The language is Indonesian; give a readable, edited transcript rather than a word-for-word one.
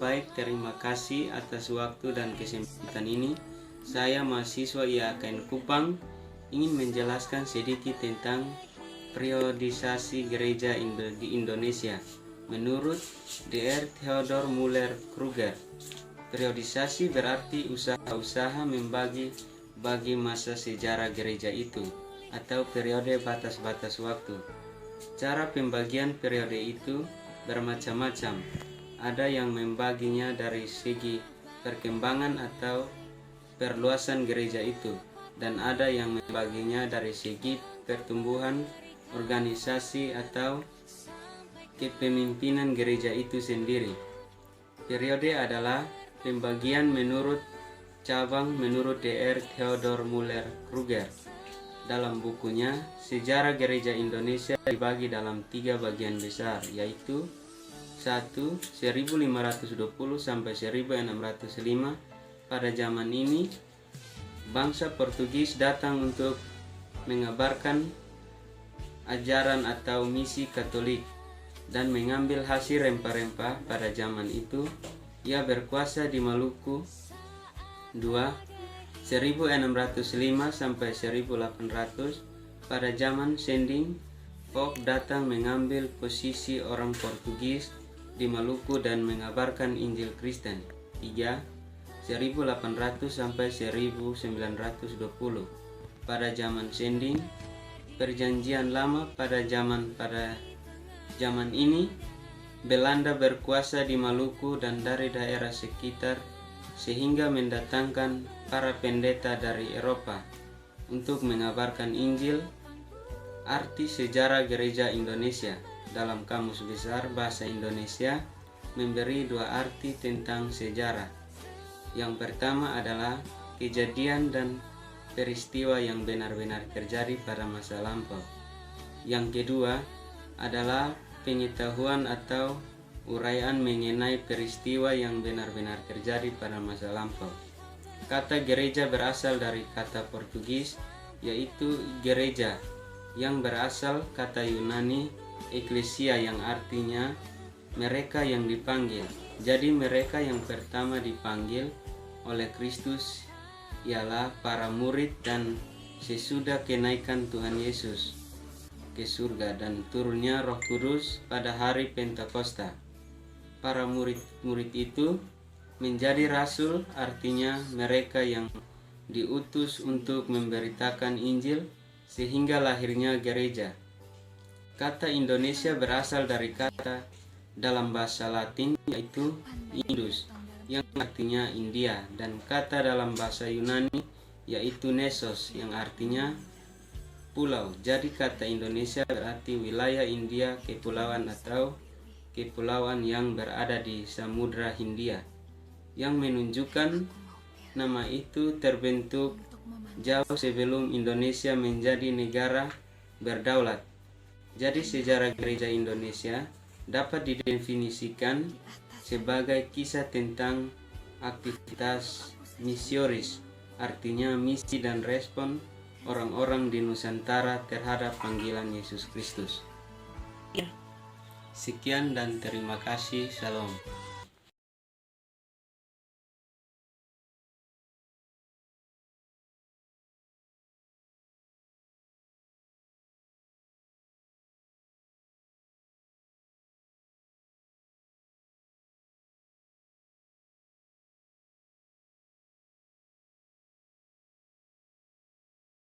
baik, terima kasih atas waktu dan kesempatan ini. Saya mahasiswa IAKN Kupang ingin menjelaskan sedikit tentang periodisasi gereja di Indonesia menurut Dr. Theodor Müller-Kruger. Periodisasi berarti usaha-usaha membagi masa sejarah gereja itu atau periode batas-batas waktu. Cara pembagian periode itu bermacam-macam. Ada yang membaginya dari segi perkembangan atau perluasan gereja itu, dan ada yang membaginya dari segi pertumbuhan organisasi atau kepemimpinan gereja itu sendiri. Periode adalah pembagian menurut cabang menurut Dr. Theodor Müller-Kruger. Dalam bukunya, Sejarah Gereja Indonesia dibagi dalam 3 bagian besar, yaitu 1. 1520 sampai 1605. Pada zaman ini, bangsa Portugis datang untuk mengabarkan ajaran atau misi Katolik dan mengambil hasil rempah-rempah. Pada zaman itu, ia berkuasa di Maluku. 2. 1605 sampai 1800. Pada zaman Sending, Pope datang mengambil posisi orang Portugis di Maluku dan mengabarkan Injil Kristen. 3. 1800 sampai 1920. Pada zaman Sending, Perjanjian Lama. Pada zaman ini Belanda berkuasa di Maluku dan dari daerah sekitar, sehingga mendatangkan para pendeta dari Eropa untuk mengabarkan Injil. Arti sejarah gereja Indonesia dalam Kamus Besar Bahasa Indonesia memberi 2 arti tentang sejarah. Yang pertama adalah kejadian dan peristiwa yang benar-benar terjadi pada masa lampau. Yang kedua adalah pengetahuan atau uraian mengenai peristiwa yang benar-benar terjadi pada masa lampau. Kata gereja berasal dari kata Portugis, yaitu gereja, yang berasal kata Yunani eklesia, yang artinya mereka yang dipanggil. Jadi mereka yang pertama dipanggil oleh Kristus ialah para murid, dan sesudah kenaikan Tuhan Yesus ke surga dan turunnya Roh Kudus pada hari Pentakosta, para murid itu menjadi rasul, artinya mereka yang diutus untuk memberitakan Injil, sehingga lahirnya gereja. Kata Indonesia berasal dari kata dalam bahasa Latin, yaitu Indus, yang artinya India, dan kata dalam bahasa Yunani yaitu Nesos, yang artinya pulau. Jadi kata Indonesia berarti wilayah India, kepulauan atau kepulauan yang berada di Samudra Hindia, yang menunjukkan nama itu terbentuk jauh sebelum Indonesia menjadi negara berdaulat. Jadi sejarah gereja Indonesia dapat didefinisikan sebagai kisah tentang aktivitas misioris, artinya misi dan respon orang-orang di Nusantara terhadap panggilan Yesus Kristus. Sekian dan terima kasih. Shalom.